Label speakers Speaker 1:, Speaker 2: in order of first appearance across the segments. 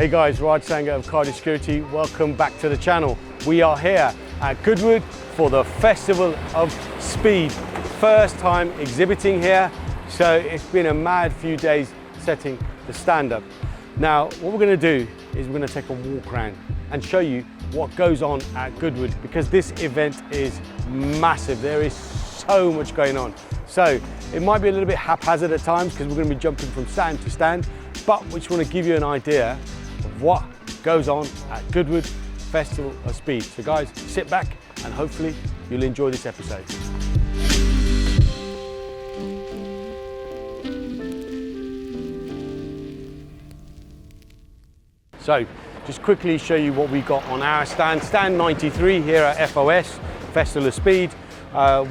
Speaker 1: Hey guys, Raj Sanger of Car Security. Welcome back to the channel. We are here at Goodwood for the Festival of Speed. First time exhibiting here, so it's been a mad few days setting the stand up. Now, what we're going to do is we're going to take a walk around and show you what goes on at Goodwood, because this event is massive. There is so much going on. So it might be a little bit haphazard at times because we're going to be jumping from stand to stand, but we just want to give you an idea of what goes on at Goodwood Festival of Speed. So guys, sit back and hopefully you'll enjoy this episode. So just quickly show you what we got on our stand. Stand 93 here at FOS, Festival of Speed.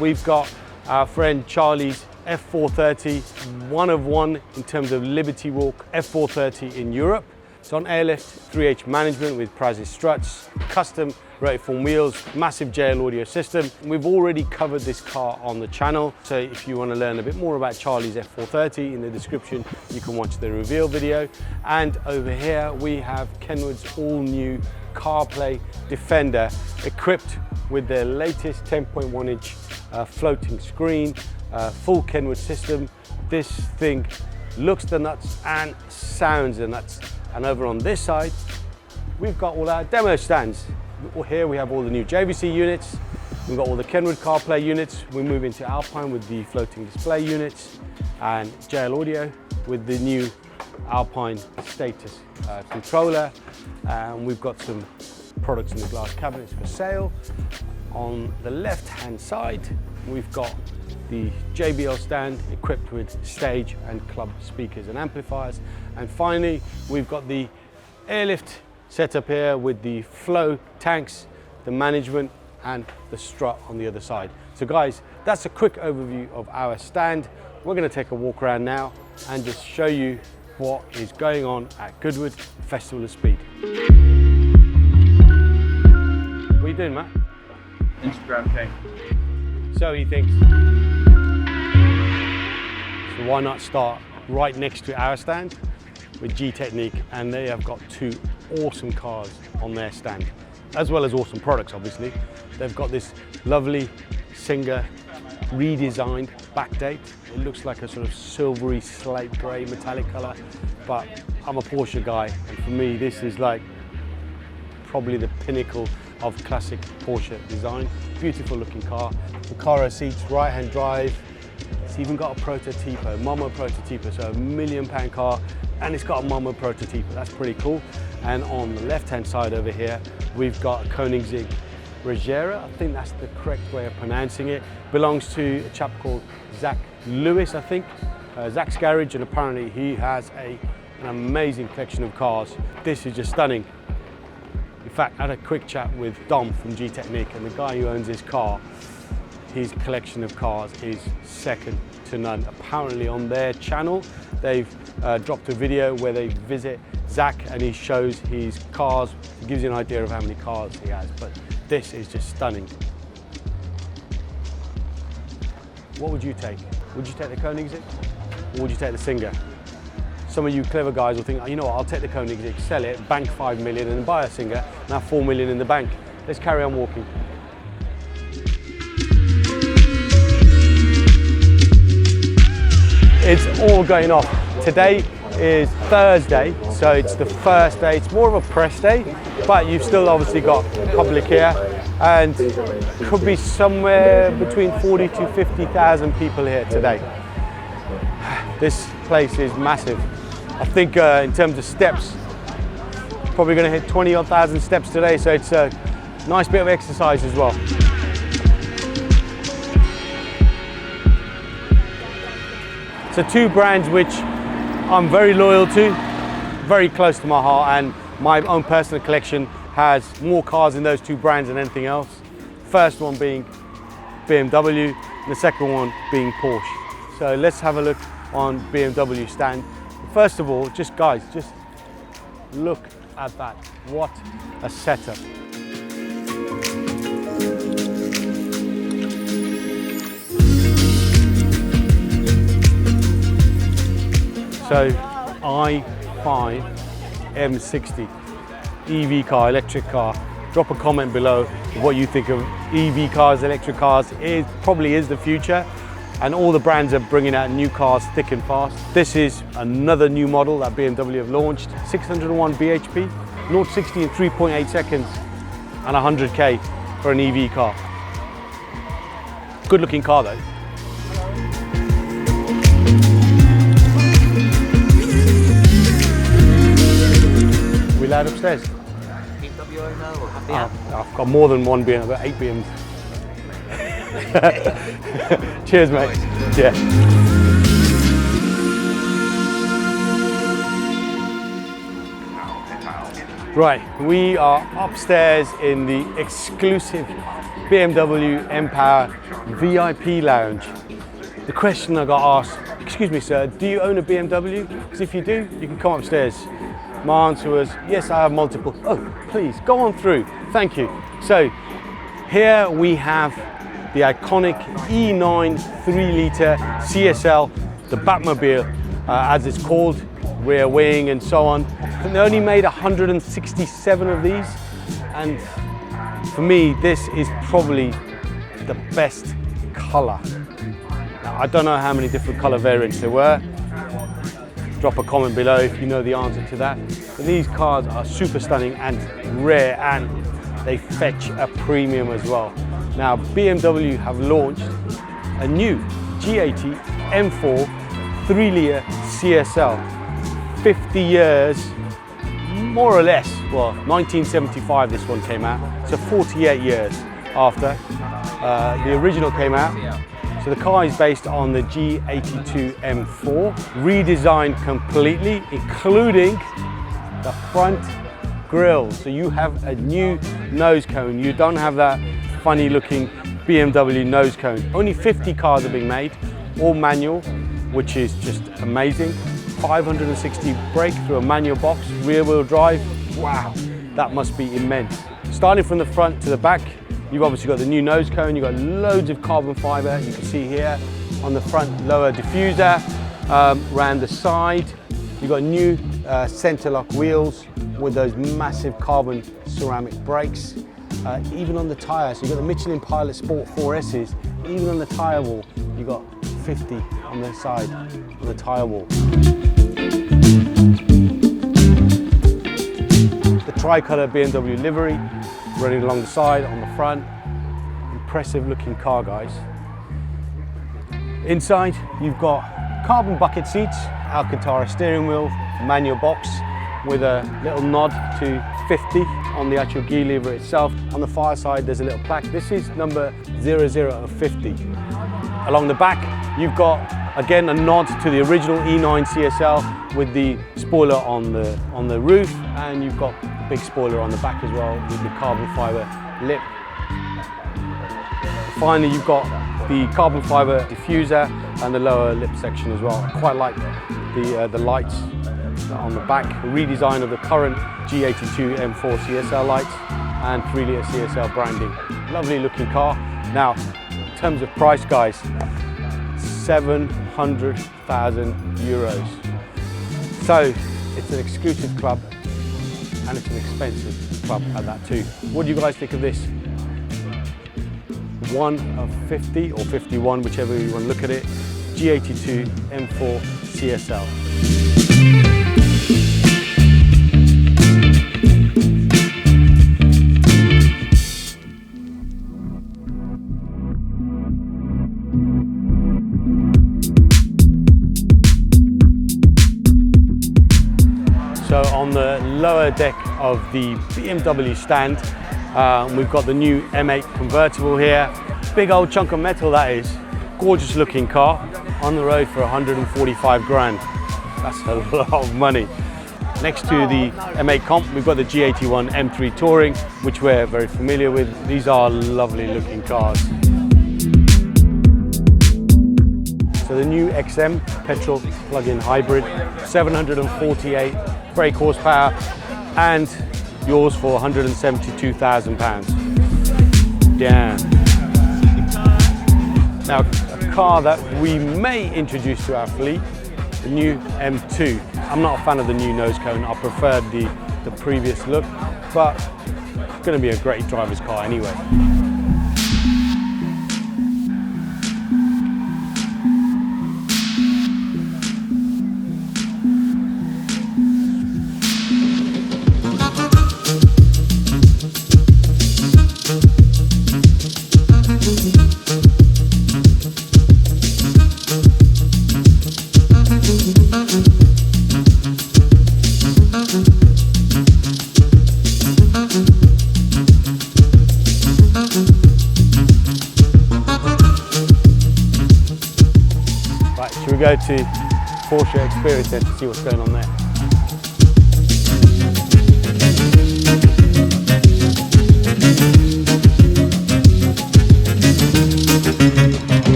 Speaker 1: We've got our friend Charlie's F430, one of one in terms of Liberty Walk F430 in Europe. It's on airlift 3H management with Prazis struts, custom rotiform wheels, massive JL audio system. We've already covered this car on the channel, so if you want to learn a bit more about Charlie's F430, in the description you can watch the reveal video. And over here we have Kenwood's all-new CarPlay Defender, equipped with their latest 10.1 inch floating screen, full Kenwood system. This thing looks the nuts and sounds the nuts. And over on this side, we've got all our demo stands. Here we have all the new JVC units. We've got all the Kenwood CarPlay units. We move into Alpine with the floating display units, and JL Audio with the new Alpine status controller. And we've got some products in the glass cabinets for sale. On the left-hand side, we've got the JBL stand equipped with stage and club speakers and amplifiers. And finally, we've got the airlift setup here with the flow tanks, the management, and the strut on the other side. So guys, that's a quick overview of our stand. We're going to take a walk around now and just show you what is going on at Goodwood Festival of Speed. What are you doing, Matt?
Speaker 2: Instagram came.
Speaker 1: So he thinks. So why not start right next to our stand with Gtechnic, and they have got two awesome cars on their stand, as well as awesome products obviously. They've got this lovely Singer redesigned backdate. It looks like a sort of silvery slate grey metallic colour, but I'm a Porsche guy, and for me this is like probably the pinnacle of classic Porsche design. Beautiful looking car. The car has seats, right hand drive. It's even got a prototypo, Momo prototypo, so £1 million car, and it's got a Momo prototypo. That's pretty cool. And on the left hand side over here, we've got a Koenigsegg Regera. I think that's the correct way of pronouncing it. Belongs to a chap called Zach Lewis, I think. Zach's garage, and apparently he has an amazing collection of cars. This is just stunning. In fact, I had a quick chat with Dom from Gtechnic, and the guy who owns this car, his collection of cars is second to none. Apparently on their channel, they've dropped a video where they visit Zach and he shows his cars. It gives you an idea of how many cars he has, but this is just stunning. What would you take? Would you take the Koenigsegg or would you take the Singer? Some of you clever guys will think, oh, you know what, I'll take the Koenigsegg, sell it, bank 5 million and buy a Singer, and have 4 million in the bank. Let's carry on walking. It's all going off. Today is Thursday, so it's the first day. It's more of a press day, but you've still obviously got public here, and could be somewhere between 40 to 50,000 people here today. This place is massive. I think in terms of steps, probably going to hit 20,000 odd steps today, so it's a nice bit of exercise as well. So two brands which I'm very loyal to, very close to my heart, and my own personal collection has more cars in those two brands than anything else. First one being BMW, and the second one being Porsche. So let's have a look on BMW stand. First of all, just guys, just look at that. What a setup. So I find M60. EV car, electric car. Drop a comment below what you think of EV cars, electric cars. It probably is the future, and all the brands are bringing out new cars thick and fast. This is another new model that BMW have launched. 601 bhp, 0-60 in 3.8 seconds, and 100k for an EV car. Good looking car though. We allowed upstairs?
Speaker 3: BMW owner or happy?
Speaker 1: I've got more than one BMW, I've got 8 BMs. Cheers, mate. Yeah. Right, we are upstairs in the exclusive BMW M1 VIP Lounge. The question I got asked, excuse me sir, do you own a BMW? Because if you do, you can come upstairs. My answer was, yes, I have multiple. Oh, please, go on through. Thank you. So, here we have the iconic E9 3-litre CSL, the Batmobile, as it's called, rear wing and so on. And they only made 167 of these. And for me, this is probably the best colour. Now, I don't know how many different colour variants there were. Drop a comment below if you know the answer to that. But these cars are super stunning and rare, and they fetch a premium as well. Now BMW have launched a new G80 M4 3-litre CSL. 50 years, more or less, well 1975 this one came out, so 48 years after the original came out. So the car is based on the G82 M4, redesigned completely, including the front grille. So you have a new nose cone. You don't have that funny looking BMW nose cone. Only 50 cars are being made, all manual, which is just amazing. 560 brake through a manual box, rear wheel drive. Wow, that must be immense. Starting from the front to the back, you've obviously got the new nose cone, you've got loads of carbon fibre, you can see here on the front lower diffuser, around the side, you've got new centre lock wheels with those massive carbon ceramic brakes, even on the tyre, so you've got the Michelin Pilot Sport 4Ss, even on the tyre wall, you've got 50 on the side of the tyre wall. The tricolour BMW livery running along the side, on the front. Impressive looking car, guys. Inside, you've got carbon bucket seats, Alcantara steering wheel, manual box with a little nod to 50 on the actual gear lever itself. On the far side, there's a little plaque. This is number 00 of 50. Along the back, you've got, again, a nod to the original E9 CSL with the spoiler on the roof, and you've got a big spoiler on the back as well with the carbon fibre lip. Finally, you've got the carbon fibre diffuser and the lower lip section as well. I quite like the lights on the back, a redesign of the current G82 M4 CSL lights and 3-litre CSL branding. Lovely looking car. Now, in terms of price, guys, 700,000 euros. So it's an exclusive club and it's an expensive club at that too. What do you guys think of this? One of 50 or 51, whichever you want to look at it, G82 M4 CSL. So on the lower deck of the BMW stand, we've got the new M8 convertible here. Big old chunk of metal that is. Gorgeous looking car. On the road for 145 grand. That's a lot of money. Next to the M8 Comp, we've got the G81 M3 Touring, which we're very familiar with. These are lovely looking cars. So the new XM petrol plug-in hybrid, 748 brake horsepower, and yours for £172,000. Damn. Now, a car that we may introduce to our fleet, the new M2. I'm not a fan of the new nose cone. I preferred the previous look, but it's going to be a great driver's car anyway. Should we go to Porsche Experience then to see what's going on there?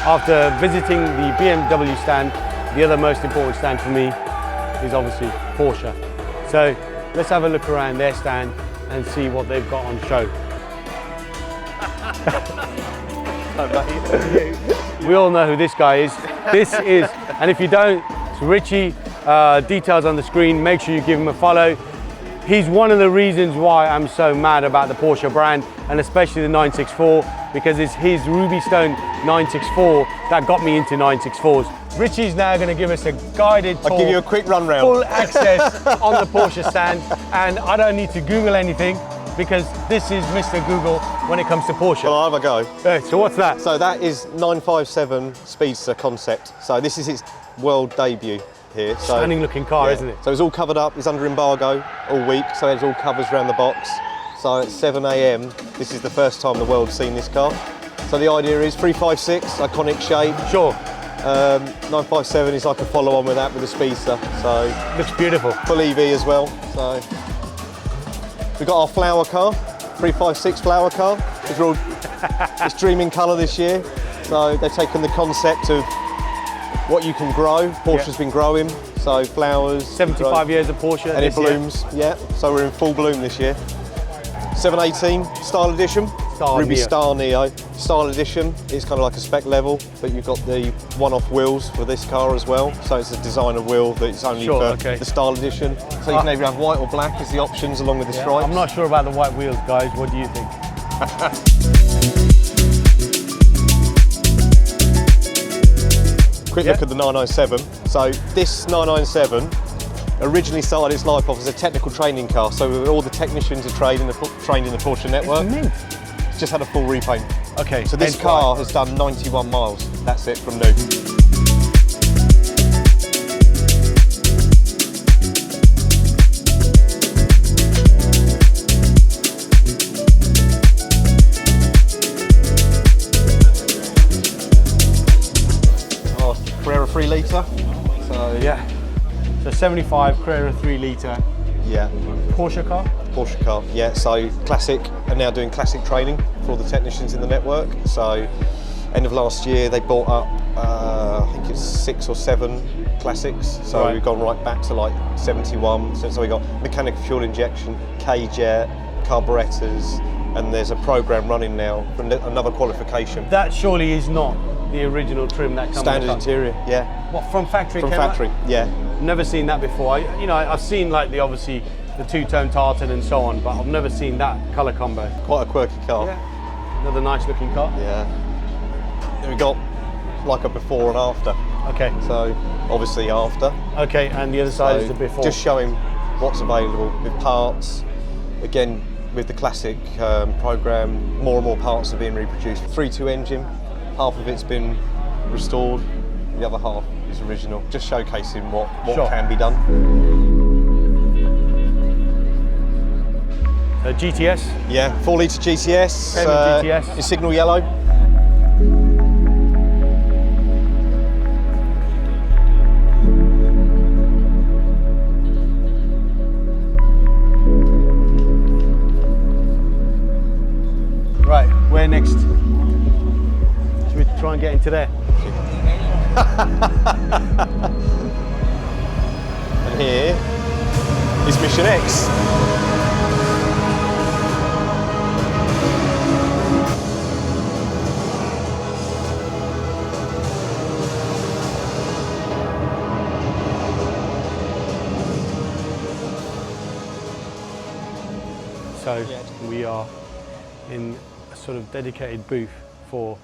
Speaker 1: After visiting the BMW stand, the other most important stand for me is obviously Porsche. So let's have a look around their stand and see what they've got on show. We all know who this guy is. This is, and if you don't, it's Richie. Details on the screen. Make sure you give him a follow. He's one of the reasons why I'm so mad about the Porsche brand, and especially the 964, because it's his Ruby Stone 964 that got me into 964s. Richie's now going to give us a guided tour.
Speaker 4: I'll give you a quick run round.
Speaker 1: Full access on the Porsche stand, and I don't need to Google anything, because this is Mr. Google when it comes to Porsche.
Speaker 4: Well, I'll have a go.
Speaker 1: So what's that?
Speaker 4: So that is 957 Speedster concept. So this is its world debut here. So,
Speaker 1: Stunning looking car,
Speaker 4: yeah.
Speaker 1: isn't it?
Speaker 4: So it's all covered up, it's under embargo all week, so there's all covers around the box. So at 7 AM, this is the first time the world's seen this car. So the idea is 356, iconic shape.
Speaker 1: Sure.
Speaker 4: 957 is like a follow-on with that with the Speedster. So
Speaker 1: Looks beautiful.
Speaker 4: full EV as well. So we've got our flower car, 356 flower car. It's dreaming colour this year. So they've taken the concept of what you can grow. Porsche's been growing, so flowers.
Speaker 1: 75 years of Porsche.
Speaker 4: And it blooms, yeah. So we're in full bloom this year. 718 Style Edition, Ruby
Speaker 1: Neo.
Speaker 4: Star Neo. Style Edition is kind of like a spec level, but you've got the one-off wheels for this car as well. So it's a designer wheel that's only for the Style Edition. So you can either have white or black as the options along with the stripes.
Speaker 1: I'm not sure about the white wheels, guys. What do you think?
Speaker 4: Quick look at the 997. So this 997 originally started its life off as a technical training car. So all the technicians are trained in the Porsche network.
Speaker 1: It's mint.
Speaker 4: It's just had a full repaint.
Speaker 1: Okay.
Speaker 4: So this car has done 91 miles. That's it from new. Oh, Carrera 3 litre. So
Speaker 1: Yeah. So 75 Carrera 3 litre
Speaker 4: yeah.
Speaker 1: Porsche car.
Speaker 4: Porsche car, yeah, so classic, and now doing classic training for all the technicians in the network. So end of last year they bought up, I think it's 6 or 7 classics. So we've gone right back to like 71. So we got mechanical fuel injection, K-jet, carburetors, and there's a program running now for another qualification.
Speaker 1: That surely is not the original trim that comes
Speaker 4: Standard interior, yeah.
Speaker 1: What, from factory?
Speaker 4: From
Speaker 1: came out?
Speaker 4: factory, yeah.
Speaker 1: Never seen that before. I've seen like obviously the two-tone tartan and so on, but I've never seen that colour combo.
Speaker 4: Quite a quirky car.
Speaker 1: Yeah. Another nice looking car.
Speaker 4: Yeah. Then we got like a before and after.
Speaker 1: Okay.
Speaker 4: So obviously after.
Speaker 1: Okay, and the other side is
Speaker 4: So
Speaker 1: the before.
Speaker 4: just showing what's available with parts. Again, with the classic program, more and more parts are being reproduced. 3.2 engine, half of it's been restored, the other half is original. Just showcasing what can be done.
Speaker 1: GTS?
Speaker 4: Yeah, 4 litre GTS.
Speaker 1: GTS.
Speaker 4: In signal yellow.
Speaker 1: Right, where next? Should we try and get into there?
Speaker 4: And here is Mission X.
Speaker 1: So we are in a sort of dedicated booth for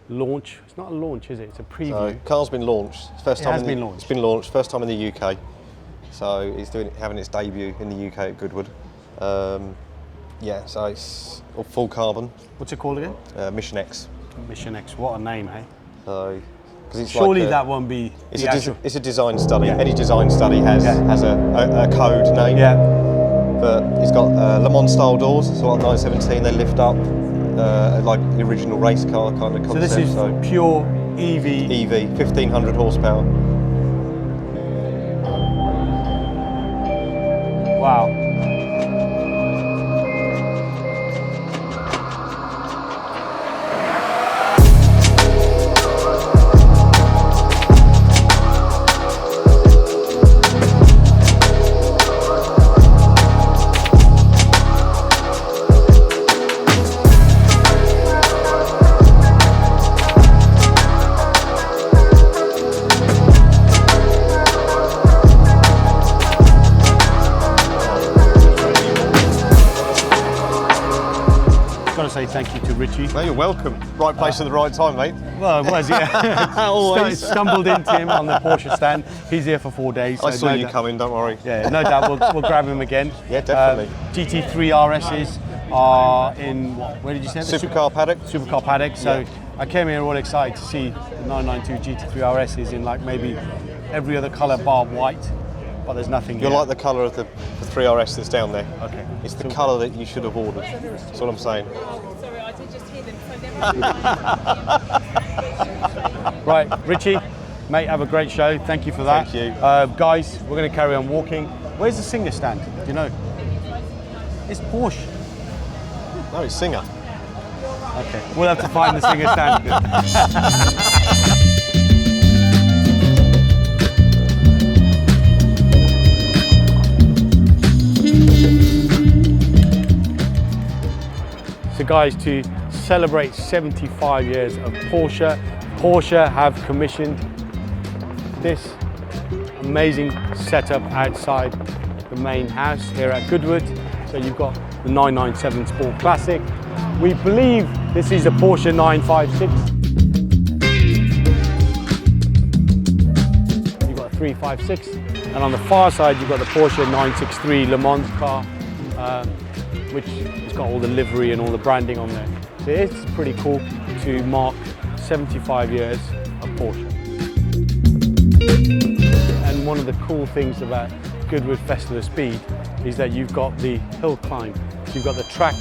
Speaker 1: launch. It's not a launch, is it? It's a preview.
Speaker 4: So, car's been launched. First
Speaker 1: It
Speaker 4: time
Speaker 1: has
Speaker 4: in
Speaker 1: been
Speaker 4: the,
Speaker 1: launched.
Speaker 4: It's been launched. First time in the UK. So it's having its debut in the UK at Goodwood. Yeah, so it's all full carbon.
Speaker 1: What's it called again?
Speaker 4: Mission X.
Speaker 1: Mission X. What a name, hey?
Speaker 4: So, 'cause it's
Speaker 1: Surely
Speaker 4: like
Speaker 1: that won't be
Speaker 4: it's
Speaker 1: the actual.
Speaker 4: it's a design study.
Speaker 1: Yeah.
Speaker 4: Any design study has a code name.
Speaker 1: Yeah.
Speaker 4: But it's got Le Mans style doors. So on 917 they lift up like the original race car kind of concept.
Speaker 1: So this is pure EV.
Speaker 4: EV, 1500 horsepower.
Speaker 1: Wow. Say thank you to Richie.
Speaker 4: No, you're welcome. Right place at the right time, mate.
Speaker 1: Well, it was, yeah.
Speaker 4: Always.
Speaker 1: Stumbled into him on the Porsche stand. He's here for 4 days.
Speaker 4: I
Speaker 1: so
Speaker 4: saw
Speaker 1: no
Speaker 4: you
Speaker 1: doubt-
Speaker 4: coming, don't worry.
Speaker 1: Yeah, no doubt we'll grab him again.
Speaker 4: Yeah, definitely.
Speaker 1: GT3 RSs are in, where did you say?
Speaker 4: Supercar paddock.
Speaker 1: Supercar paddock. So I came here all excited to see the 992 GT3 RSs in like maybe every other colour bar white, but there's nothing
Speaker 4: You're
Speaker 1: here.
Speaker 4: like the colour of the 3RS that's down there.
Speaker 1: Okay.
Speaker 4: It's the colour that you should have ordered. That's what I'm saying.
Speaker 5: Sorry, I did just hear them, so never
Speaker 1: Right, Richie, mate, have a great show. Thank you for that.
Speaker 4: Thank you.
Speaker 1: Guys, we're going to carry on walking. Where's the Singer stand? Do you know? It's Porsche.
Speaker 4: No, it's Singer.
Speaker 1: Okay, we'll have to find the Singer stand. So guys, to celebrate 75 years of Porsche, Porsche have commissioned this amazing setup outside the main house here at Goodwood. So you've got the 997 Sport Classic. We believe this is a Porsche 956. You've got a 356. And on the far side, you've got the Porsche 963 Le Mans car, which has got all the livery and all the branding on there. So it's pretty cool to mark 75 years of Porsche. And one of the cool things about Goodwood Festival of Speed is that you've got the hill climb. So you've got the track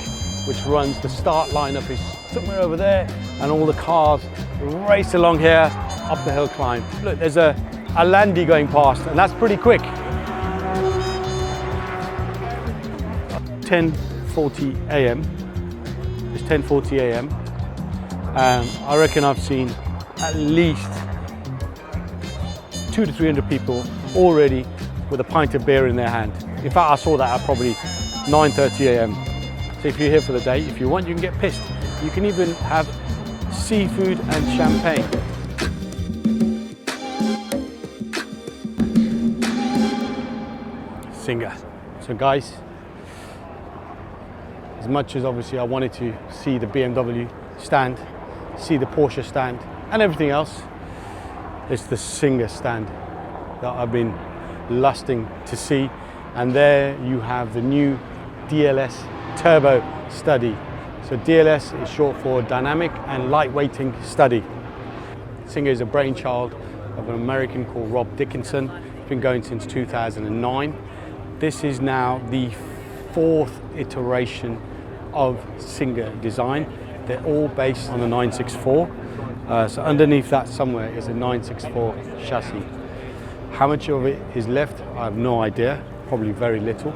Speaker 1: which runs, the start lineup is somewhere over there, and all the cars race along here up the hill climb. Look, there's a Landy going past, and that's pretty quick. 10:40 a.m. It's 10:40 a.m. I reckon I've seen at least 200 to 300 people already with a pint of beer in their hand. In fact, I saw that at probably 9:30 a.m. So if you're here for the day, if you want, you can get pissed. You can even have seafood and champagne. Singer. So guys, as much as obviously I wanted to see the BMW stand, see the Porsche stand and everything else, it's the Singer stand that I've been lusting to see. And there you have the new DLS Turbo Study. So DLS is short for Dynamic and Lightweighting Study. Singer is a brainchild of an American called Rob Dickinson. It's been going since 2009. This is now the 4th iteration of Singer design. They're all based on the 964. So underneath that somewhere is a 964 chassis. How much of it is left, I have no idea, probably very little.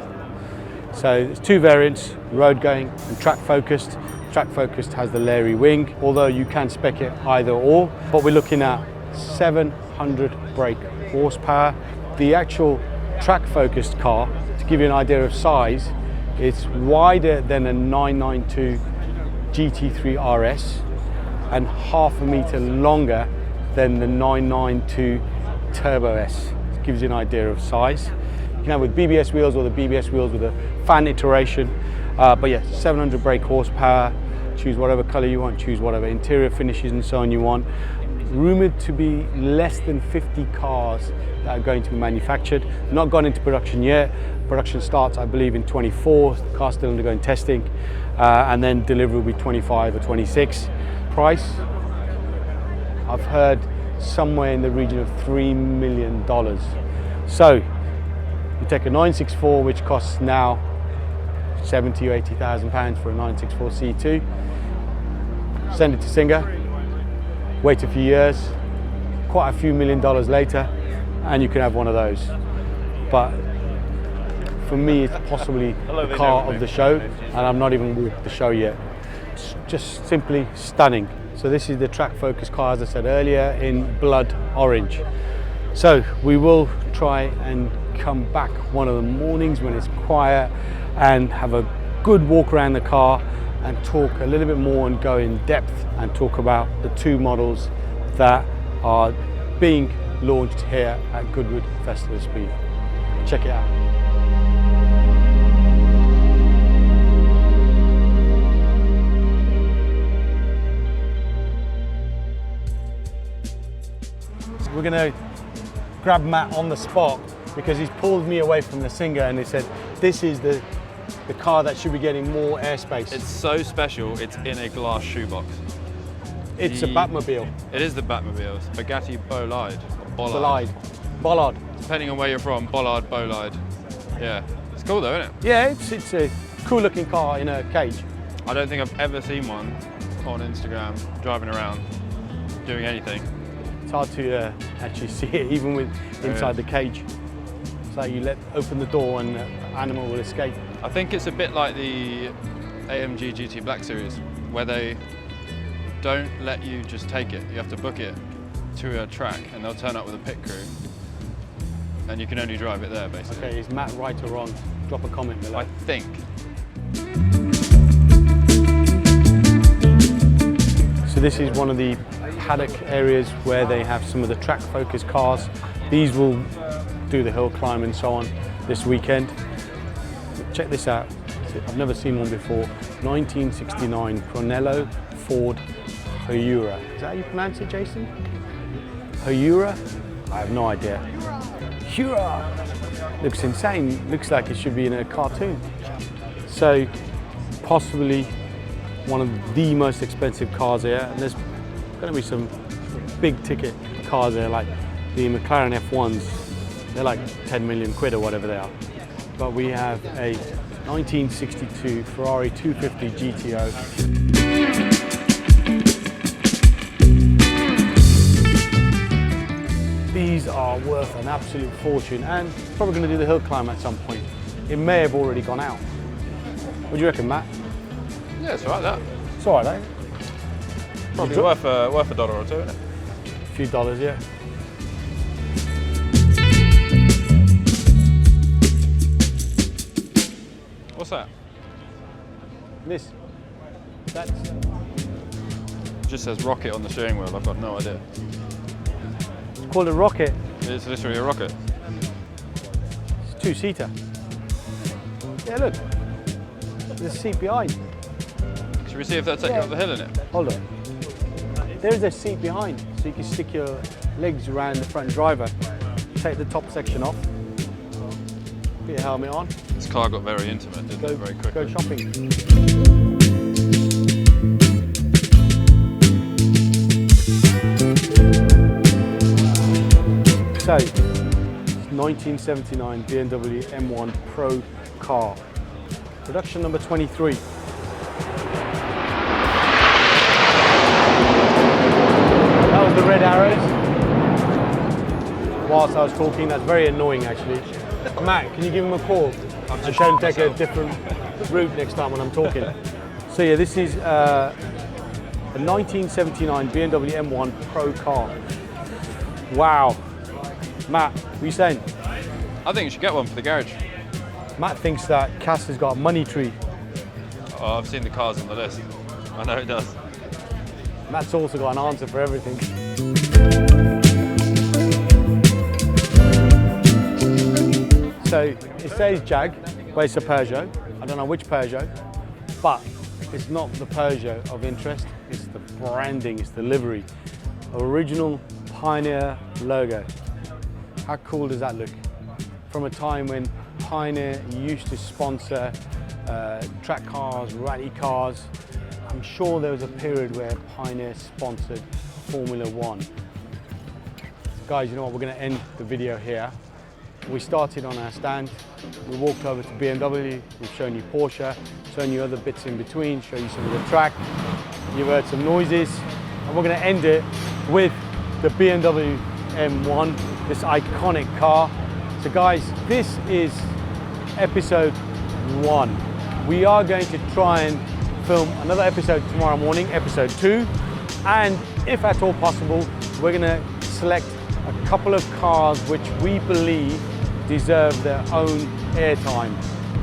Speaker 1: So there's two variants, road going and track focused. Track focused has the Larry wing, although you can spec it either or, but we're looking at 700 brake horsepower. The actual track focused car, to give you an idea of size, it's wider than a 992 GT3 RS and half a meter longer than the 992 Turbo S. It gives you an idea of size. You can have with BBS wheels or the BBS wheels with a fan iteration. But yeah, 700 brake horsepower. Choose whatever color you want, choose whatever interior finishes and so on you want. Rumored to be less than 50 cars that are going to be manufactured. Not gone into production yet. Production starts, I believe, in 24. The car's still undergoing testing. And then delivery will be 25 or 26. Price, I've heard somewhere in the region of $3 million. So you take a 964, which costs now 70 or 80,000 pounds for a 964 C2. Send it to Singer, wait a few years, quite a few $1 million later, and you can have one of those. But for me, it's possibly the car of the show, and I've not even walked the show yet. It's just simply stunning. So this is the track focus car, as I said earlier, in blood orange. So we will try and come back one of the mornings when it's quiet and have a good walk around the car and talk a little bit more and go in depth and talk about the two models that are being launched here at Goodwood Festival of Speed. Check it out. We're going to grab Matt on the spot because he's pulled me away from the Singer and he said this is the car that should be getting more airspace.
Speaker 2: It's so special, it's in a glass shoebox.
Speaker 1: It's a Batmobile.
Speaker 2: It is the Batmobile. It's Bugatti Bolide. Bollard.
Speaker 1: Bollard.
Speaker 2: Depending on where you're from, Bollard, Bolide. Yeah. It's cool though, isn't it?
Speaker 1: Yeah, it's a cool looking car in a cage.
Speaker 2: I don't think I've ever seen one on Instagram driving around doing anything.
Speaker 1: It's hard to actually see it even with inside the cage. It's like you open the door and the animal will escape.
Speaker 2: I think it's a bit like the AMG GT Black Series, where they don't let you just take it. You have to book it to a track and they'll turn up with a pit crew and you can only drive it there basically.
Speaker 1: Okay, is Matt right or wrong? Drop a comment below.
Speaker 2: I think.
Speaker 1: So this is one of the paddock areas where they have some of the track focus cars. These will do the hill climb and so on this weekend. Check this out. I've never seen one before. 1969 Brunello Ford Hura. Is that how you pronounce it, Jason? Hura? I have no idea. Hura! Looks insane. Looks like it should be in a cartoon. So possibly one of the most expensive cars here, and there's going to be some big ticket cars there, like the McLaren F1s. They're like 10 million quid or whatever they are. But we have a 1962 Ferrari 250 GTO. These are worth an absolute fortune and probably going to do the hill climb at some point. It may have already gone out. What do you reckon, Matt?
Speaker 2: Yeah, it's alright that.
Speaker 1: It's alright, eh?
Speaker 2: Probably worth a dollar or two, isn't it?
Speaker 1: A few dollars, yeah.
Speaker 2: What's that?
Speaker 1: This. That's.
Speaker 2: It just says rocket on the steering wheel. I've got no idea.
Speaker 1: It's called a rocket.
Speaker 2: It's literally a rocket.
Speaker 1: It's a two-seater. Yeah, look. There's a seat behind.
Speaker 2: Should we see if they'll take you up the hill in it?
Speaker 1: Hold on. There's a seat behind, so you can stick your legs around the front driver. Take the top section off. Put your helmet on.
Speaker 2: This car got very intimate, didn't it, very quickly.
Speaker 1: Go shopping. So, 1979 BMW M1 Pro car. Production number 23. That was the red arrows. Whilst I was talking, that's very annoying actually. Matt, can you give him a call? And show him take a different route next time when I'm talking. So yeah, this is a 1979 BMW M1 Pro car. Wow. Matt, what are you saying?
Speaker 2: I think you should get one for the garage.
Speaker 1: Matt thinks that Cass has got a money tree.
Speaker 2: Oh, I've seen the cars on the list. I know it does.
Speaker 1: Matt's also got an answer for everything. So it says Jag but it's a Peugeot. I don't know which Peugeot, but it's not the Peugeot of interest. It's the branding, it's the livery. Original Pioneer logo. How cool does that look? From a time when Pioneer used to sponsor track cars, rally cars. I'm sure there was a period where Pioneer sponsored Formula One. Guys, you know what, we're going to end the video here. We started on our stand, we walked over to BMW, we've shown you Porsche, shown you other bits in between, shown you some of the track, you've heard some noises, and we're going to end it with the BMW M1, this iconic car. So guys, this is episode 1. We are going to try and film another episode tomorrow morning, episode 2, and if at all possible, we're going to select a couple of cars which we believe deserve their own airtime.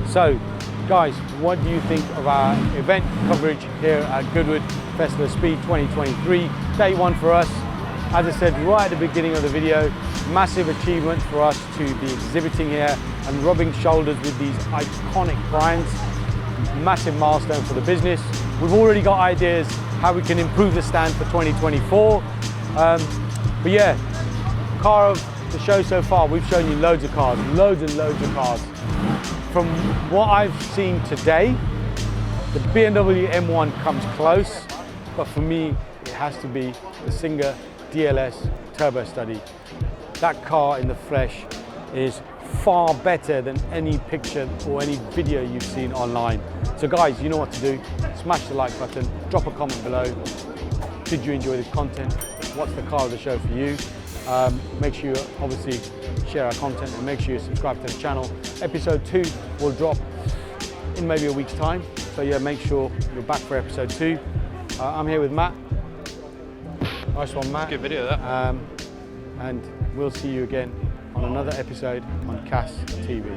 Speaker 1: So guys, what do you think of our event coverage here at Goodwood Festival of Speed 2023? Day 1 for us. As I said right at the beginning of the video, massive achievement for us to be exhibiting here and rubbing shoulders with these iconic brands. Massive milestone for the business. We've already got ideas how we can improve the stand for 2024. But yeah, car of the show so far, we've shown you loads of cars, loads and loads of cars. From what I've seen today, the BMW M1 comes close, but for me, it has to be the Singer DLS Turbo Study. That car in the flesh is far better than any picture or any video you've seen online. So guys, you know what to do. Smash the like button, drop a comment below. Did you enjoy the content? What's the car of the show for you? Make sure you obviously share our content and make sure you subscribe to the channel. Episode 2 will drop in maybe a week's time. So yeah, make sure you're back for episode 2. I'm here with Matt. Nice one, Matt.
Speaker 2: Good video, that.
Speaker 1: And we'll see you again on another episode on CAS TV.